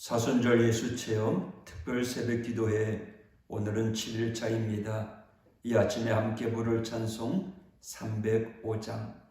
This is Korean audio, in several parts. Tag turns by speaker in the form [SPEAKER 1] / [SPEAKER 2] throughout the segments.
[SPEAKER 1] 사순절 예수체험 특별 새벽기도회 오늘은 7일차입니다. 이 아침에 함께 부를 찬송 305장.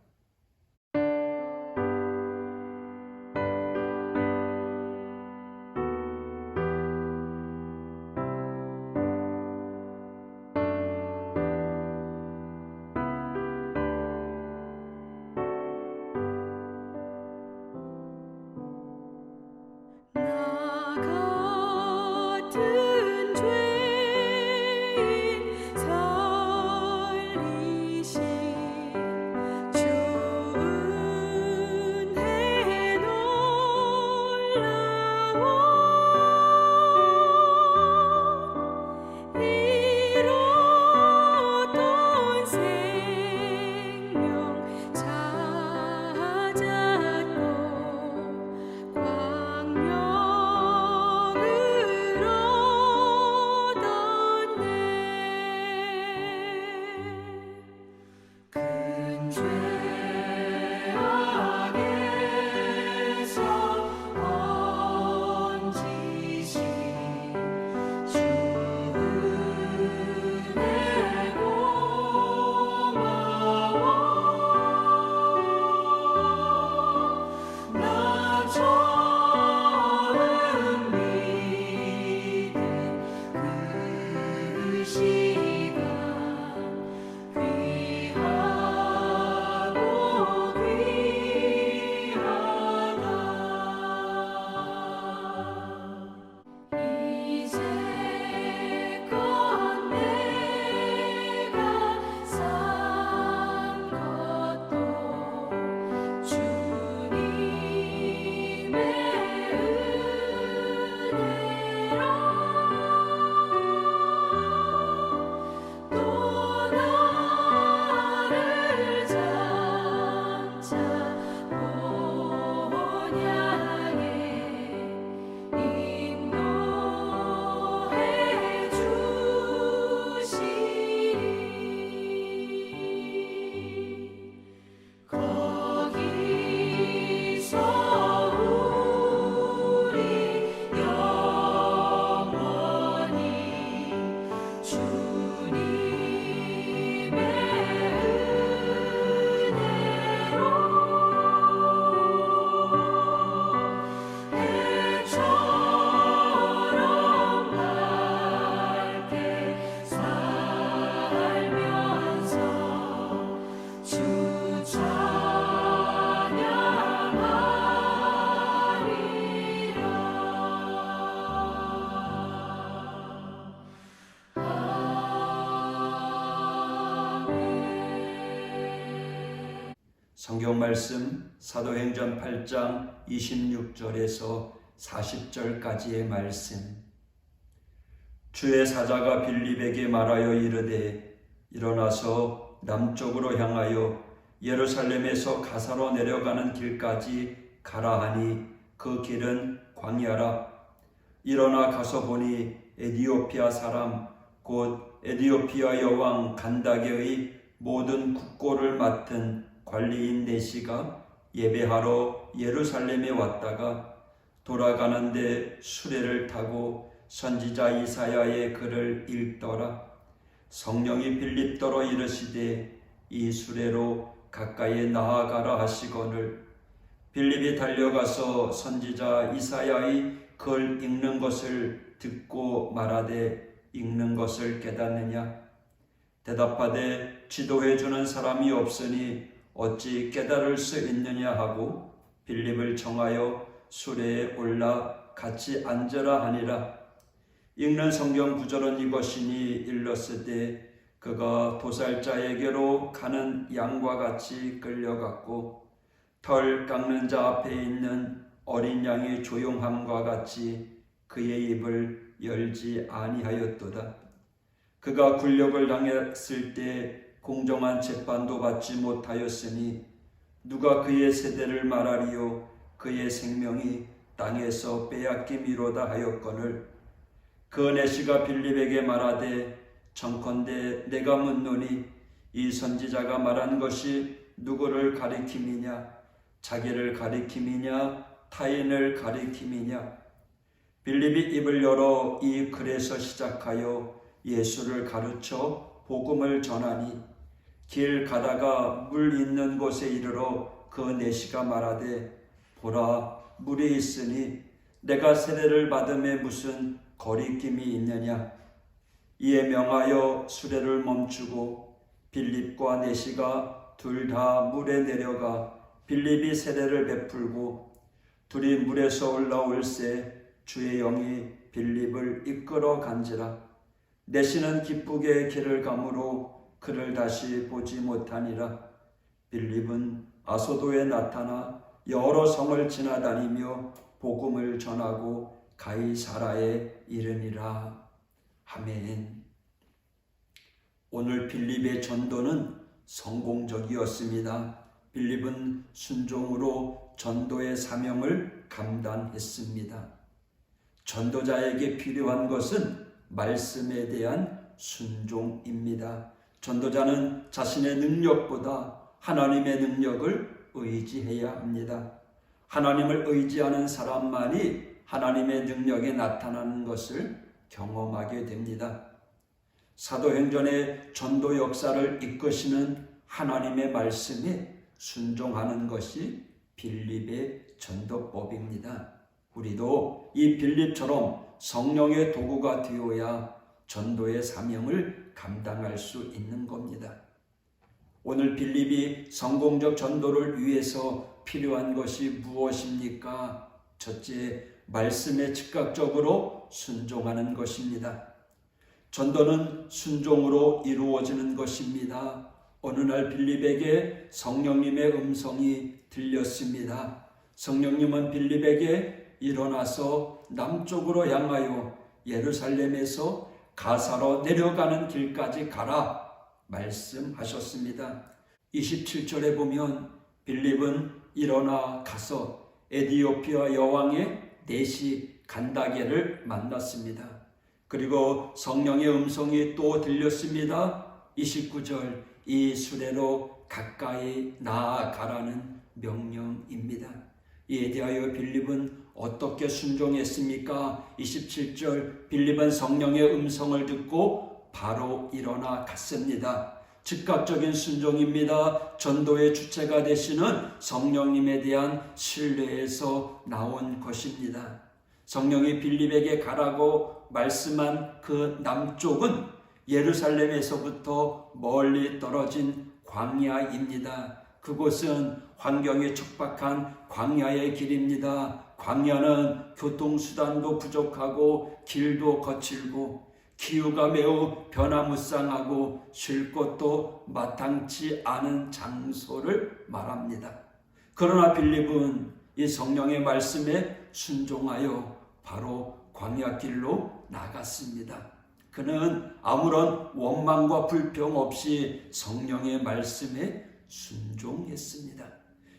[SPEAKER 1] 성경 말씀 사도행전 8장 26절에서 40절까지의 말씀. 주의 사자가 빌립에게 말하여 이르되 일어나서 남쪽으로 향하여 예루살렘에서 가사로 내려가는 길까지 가라 하니 그 길은 광야라. 일어나 가서 보니 에디오피아 사람 곧 에디오피아 여왕 간다게의 모든 국고를 맡은 관리인 네시가 예배하러 예루살렘에 왔다가 돌아가는데 수레를 타고 선지자 이사야의 글을 읽더라. 성령이 빌립더러 이르시되 이 수레로 가까이에 나아가라 하시거늘 빌립이 달려가서 선지자 이사야의 글 읽는 것을 듣고 말하되 읽는 것을 깨닫느냐? 대답하되 지도해 주는 사람이 없으니 어찌 깨달을 수 있느냐 하고 빌립을 청하여 수레에 올라 같이 앉으라 하니라. 읽는 성경 구절은 이것이니 일렀으되 그가 도살자에게로 가는 양과 같이 끌려갔고 털 깎는 자 앞에 있는 어린 양이 조용함과 같이 그의 입을 열지 아니하였도다. 그가 굴욕을 당했을 때 공정한 재판도 받지 못하였으니 누가 그의 세대를 말하리요? 그의 생명이 땅에서 빼앗김이로다 하였거늘 그 네시가 빌립에게 말하되 청컨대 내가 묻노니 이 선지자가 말한 것이 누구를 가리킴이냐? 자기를 가리킴이냐? 타인을 가리킴이냐? 빌립이 입을 열어 이 글에서 시작하여 예수를 가르쳐 복음을 전하니 길 가다가 물 있는 곳에 이르러 그 내시가 말하되 보라 물이 있으니 내가 세례를 받음에 무슨 거리낌이 있느냐. 이에 명하여 수레를 멈추고 빌립과 내시가 둘 다 물에 내려가 빌립이 세례를 베풀고 둘이 물에서 올라올새 주의 영이 빌립을 이끌어 간지라. 내시는 기쁘게 길을 가므로 그를 다시 보지 못하니라. 빌립은 아소도에 나타나 여러 성을 지나다니며 복음을 전하고 가이사라에 이르니라. 아멘. 오늘 빌립의 전도는 성공적이었습니다. 빌립은 순종으로 전도의 사명을 감당했습니다. 전도자에게 필요한 것은 말씀에 대한 순종입니다. 전도자는 자신의 능력보다 하나님의 능력을 의지해야 합니다. 하나님을 의지하는 사람만이 하나님의 능력에 나타나는 것을 경험하게 됩니다. 사도행전의 전도 역사를 이끄시는 하나님의 말씀에 순종하는 것이 빌립의 전도법입니다. 우리도 이 빌립처럼 성령의 도구가 되어야 전도의 사명을 감당할 수 있는 겁니다. 오늘 빌립이 성공적 전도를 위해서 필요한 것이 무엇입니까? 첫째, 말씀에 즉각적으로 순종하는 것입니다. 전도는 순종으로 이루어지는 것입니다. 어느 날 빌립에게 성령님의 음성이 들렸습니다. 성령님은 빌립에게 일어나서 남쪽으로 향하여 예루살렘에서 가사로 내려가는 길까지 가라 말씀하셨습니다. 27절에 보면 빌립은 일어나 가서 에디오피아 여왕의 내시 간다게를 만났습니다. 그리고 성령의 음성이 또 들렸습니다. 29절, 이 수레로 가까이 나아가라는 명령입니다. 이에 대하여 빌립은 어떻게 순종했습니까? 27절, 빌립은 성령의 음성을 듣고 바로 일어나 갔습니다. 즉각적인 순종입니다. 전도의 주체가 되시는 성령님에 대한 신뢰에서 나온 것입니다. 성령이 빌립에게 가라고 말씀한 그 남쪽은 예루살렘에서부터 멀리 떨어진 광야입니다. 그곳은 환경이 척박한 광야의 길입니다. 광야는 교통수단도 부족하고 길도 거칠고 기후가 매우 변화무쌍하고 쉴 곳도 마땅치 않은 장소를 말합니다. 그러나 빌립은 이 성령의 말씀에 순종하여 바로 광야길로 나갔습니다. 그는 아무런 원망과 불평 없이 성령의 말씀에 순종했습니다.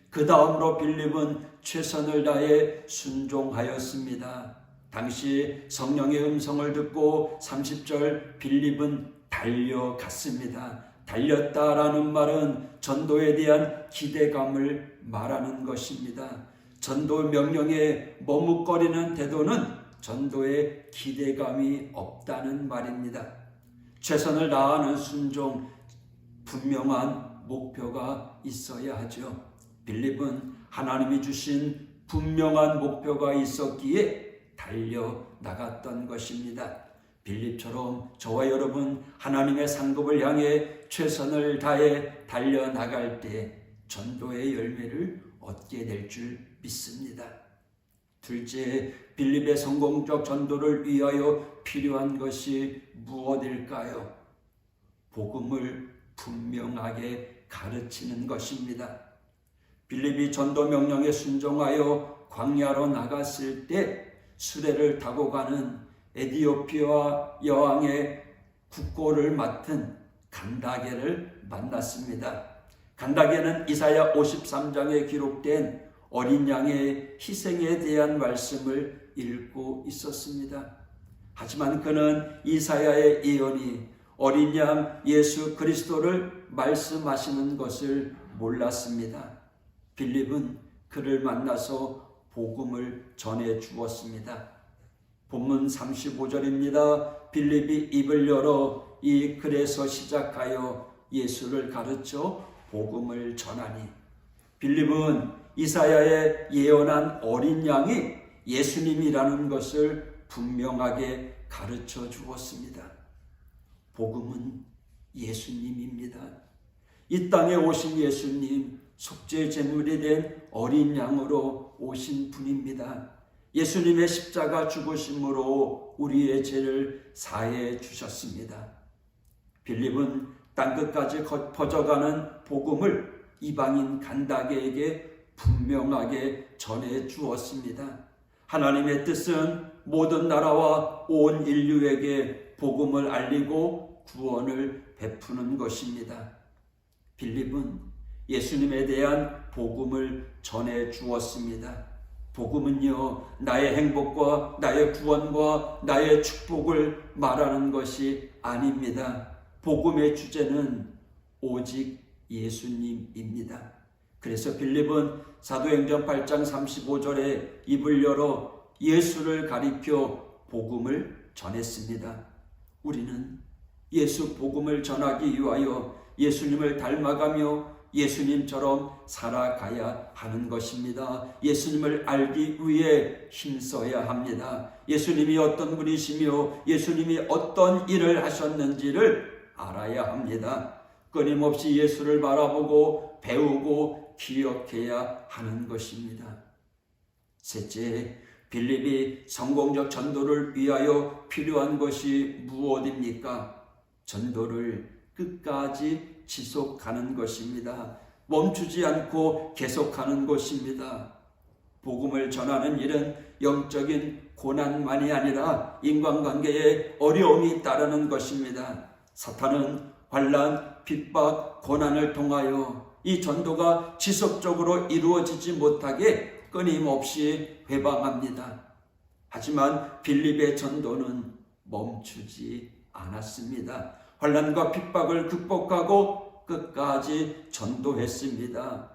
[SPEAKER 1] 그 다음으로 빌립은 최선을 다해 순종하였습니다. 당시 성령의 음성을 듣고 30절 빌립은 달려갔습니다. 달렸다라는 말은 전도에 대한 기대감을 말하는 것입니다. 전도 명령에 머뭇거리는 태도는 전도에 기대감이 없다는 말입니다. 최선을 다하는 순종, 분명한 목표가 있어야 하죠. 빌립은 하나님이 주신 분명한 목표가 있었기에 달려나갔던 것입니다. 빌립처럼 저와 여러분 하나님의 상급을 향해 최선을 다해 달려나갈 때 전도의 열매를 얻게 될 줄 믿습니다. 둘째, 빌립의 성공적 전도를 위하여 필요한 것이 무엇일까요? 복음을 분명하게 가르치는 것입니다. 빌립이 전도 명령에 순종하여 광야로 나갔을 때 수레를 타고 가는 에디오피아 여왕의 국고를 맡은 간다게를 만났습니다. 간다게는 이사야 53장에 기록된 어린 양의 희생에 대한 말씀을 읽고 있었습니다. 하지만 그는 이사야의 예언이 어린 양 예수 그리스도를 말씀하시는 것을 몰랐습니다. 빌립은 그를 만나서 복음을 전해 주었습니다. 본문 35절입니다. 빌립이 입을 열어 이 글에서 시작하여 예수를 가르쳐 복음을 전하니. 빌립은 이사야의 예언한 어린 양이 예수님이라는 것을 분명하게 가르쳐 주었습니다. 복음은 예수님입니다. 이 땅에 오신 예수님, 속죄 제물이 된 어린 양으로 오신 분입니다. 예수님의 십자가 죽으심으로 우리의 죄를 사해 주셨습니다. 빌립은 땅끝까지 퍼져가는 복음을 이방인 간다게에게 분명하게 전해 주었습니다. 하나님의 뜻은 모든 나라와 온 인류에게 복음을 알리고 구원을 베푸는 것입니다. 빌립은 예수님에 대한 복음을 전해 주었습니다. 복음은요, 나의 행복과 나의 구원과 나의 축복을 말하는 것이 아닙니다. 복음의 주제는 오직 예수님입니다. 그래서 빌립은 사도행전 8장 35절에 입을 열어 예수를 가리켜 복음을 전했습니다. 우리는 예수 복음을 전하기 위하여 예수님을 닮아가며 예수님처럼 살아가야 하는 것입니다. 예수님을 알기 위해 힘써야 합니다. 예수님이 어떤 분이시며 예수님이 어떤 일을 하셨는지를 알아야 합니다. 끊임없이 예수를 바라보고 배우고 기억해야 하는 것입니다. 셋째, 빌립이 성공적 전도를 위하여 필요한 것이 무엇입니까? 전도를 끝까지 지속하는 것입니다. 멈추지 않고 계속하는 것입니다. 복음을 전하는 일은 영적인 고난만이 아니라 인간관계에 어려움이 따르는 것입니다. 사탄은 환난, 핍박, 고난을 통하여 이 전도가 지속적으로 이루어지지 못하게 끊임없이 회방합니다. 하지만 빌립의 전도는 멈추지 않았습니다. 환난과 핍박을 극복하고 끝까지 전도했습니다.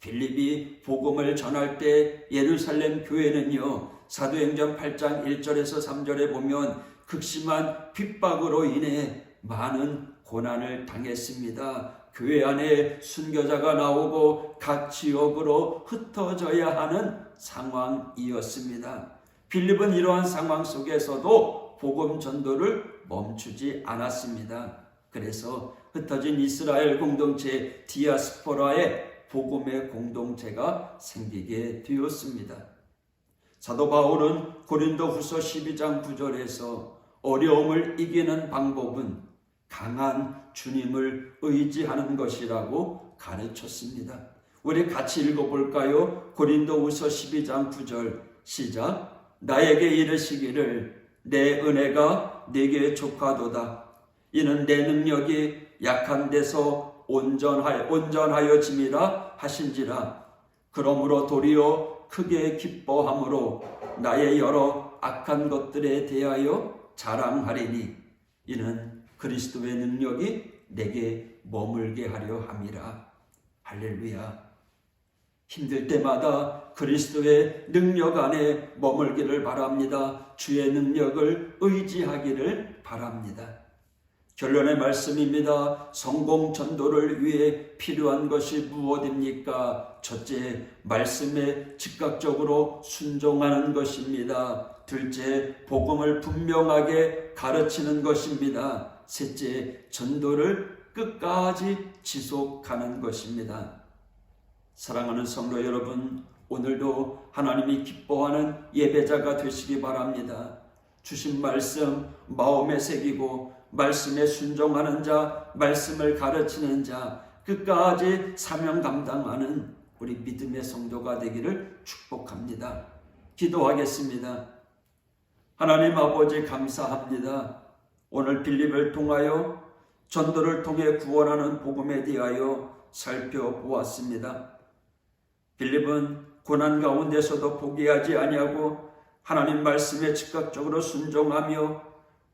[SPEAKER 1] 빌립이 복음을 전할 때 예루살렘 교회는요, 사도행전 8장 1절에서 3절에 보면 극심한 핍박으로 인해 많은 고난을 당했습니다. 교회 안에 순교자가 나오고 각 지역으로 흩어져야 하는 상황이었습니다. 빌립은 이러한 상황 속에서도 복음 전도를 멈추지 않았습니다. 그래서 흩어진 이스라엘 공동체 디아스포라에 복음의 공동체가 생기게 되었습니다. 사도 바울은 고린도후서 12장 9절에서 어려움을 이기는 방법은 강한 주님을 의지하는 것이라고 가르쳤습니다. 우리 같이 읽어볼까요? 고린도후서 12장 9절 시작. 나에게 이르시기를 내 은혜가 네게 족하도다. 이는 내 능력이 약한 데서 온전하여짐이라 하신지라. 그러므로 도리어 크게 기뻐함으로 나의 여러 악한 것들에 대하여 자랑하리니 이는 그리스도의 능력이 내게 머물게 하려 함이라. 할렐루야. 힘들 때마다 그리스도의 능력 안에 머물기를 바랍니다. 주의 능력을 의지하기를 바랍니다. 결론의 말씀입니다. 성공 전도를 위해 필요한 것이 무엇입니까? 첫째, 말씀에 즉각적으로 순종하는 것입니다. 둘째, 복음을 분명하게 가르치는 것입니다. 셋째, 전도를 끝까지 지속하는 것입니다. 사랑하는 성도 여러분, 오늘도 하나님이 기뻐하는 예배자가 되시기 바랍니다. 주신 말씀 마음에 새기고 말씀에 순종하는 자, 말씀을 가르치는 자, 끝까지 사명 감당하는 우리 믿음의 성도가 되기를 축복합니다. 기도하겠습니다. 하나님 아버지 감사합니다. 오늘 빌립을 통하여 전도를 통해 구원하는 복음에 대하여 살펴보았습니다. 빌립은 고난 가운데서도 포기하지 아니하고 하나님 말씀에 즉각적으로 순종하며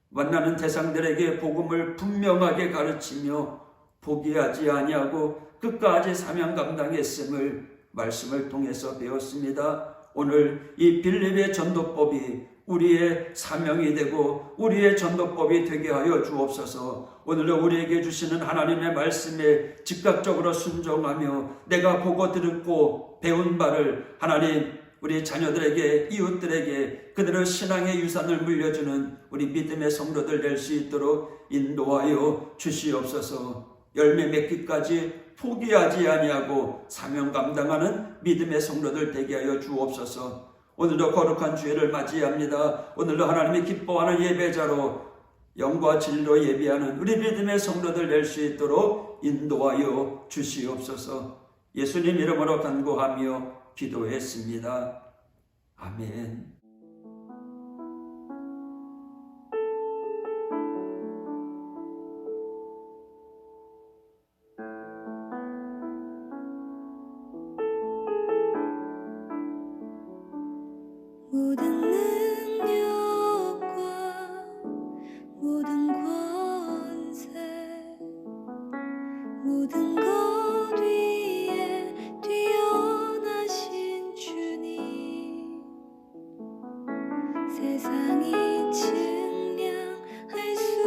[SPEAKER 1] 만나는 대상들에게 복음을 분명하게 가르치며 포기하지 아니하고 끝까지 사명 감당했음을 말씀을 통해서 배웠습니다. 오늘 이 빌립의 전도법이 우리의 사명이 되고 우리의 전도법이 되게 하여 주옵소서. 오늘도 우리에게 주시는 하나님의 말씀에 즉각적으로 순종하며 내가 보고 듣고 배운 바를 하나님 우리 자녀들에게 이웃들에게 그들의 신앙의 유산을 물려주는 우리 믿음의 성도들 될 수 있도록 인도하여 주시옵소서. 열매 맺기까지 포기하지 아니하고 사명 감당하는 믿음의 성도들 되게 하여 주옵소서. 오늘도 거룩한 주일을 맞이합니다. 오늘도 하나님이 기뻐하는 예배자로 영과 진리로 예배하는 우리 믿음의 성도들 될 수 있도록 인도하여 주시옵소서. 예수님 이름으로 간구하며 기도했습니다. 아멘.
[SPEAKER 2] 모든 능력과 모든 권세 모든 것 위에 뛰어나신 주님 세상이 측량할 수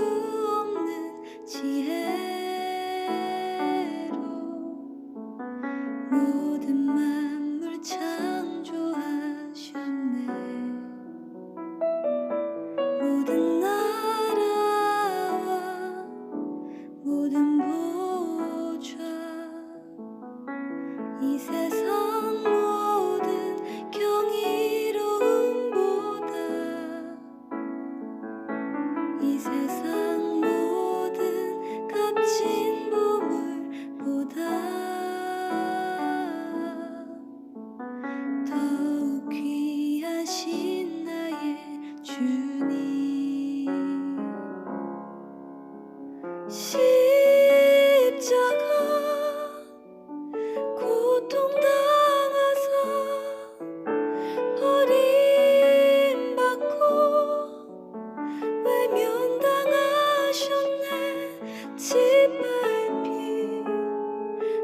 [SPEAKER 2] 없는 지혜로 모든 만물 창조하셨네. 모든 나라와 모든 보좌 이 세상 모든 경이로움보다 이 세상 모든 값진 보물보다 더욱 귀하신 나의 주님 십자가 고통당하사 버림받고 외면당하셨네. 짓밟힌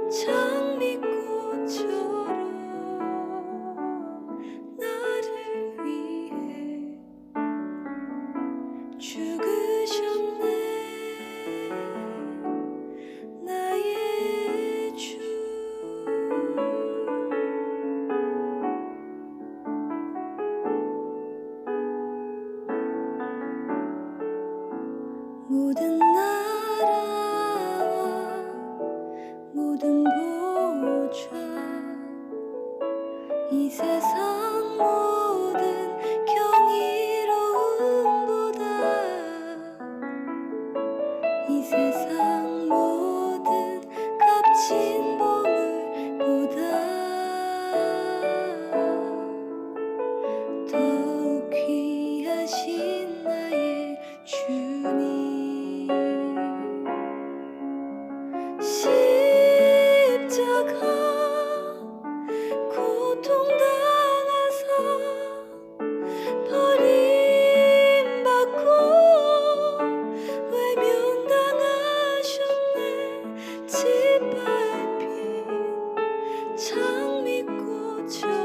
[SPEAKER 2] 장미꽃처럼 나를 위해 죽으셨네. 나의 주 모든 나라와 모든 보좌 이 세상 모든 경이로움보다 이 세상 모든 값진 보물보다 더욱 귀하신 나의 주님 십자가 고통당하사 버림받고 외면당하셨네. 짓밟힌 장미꽃처럼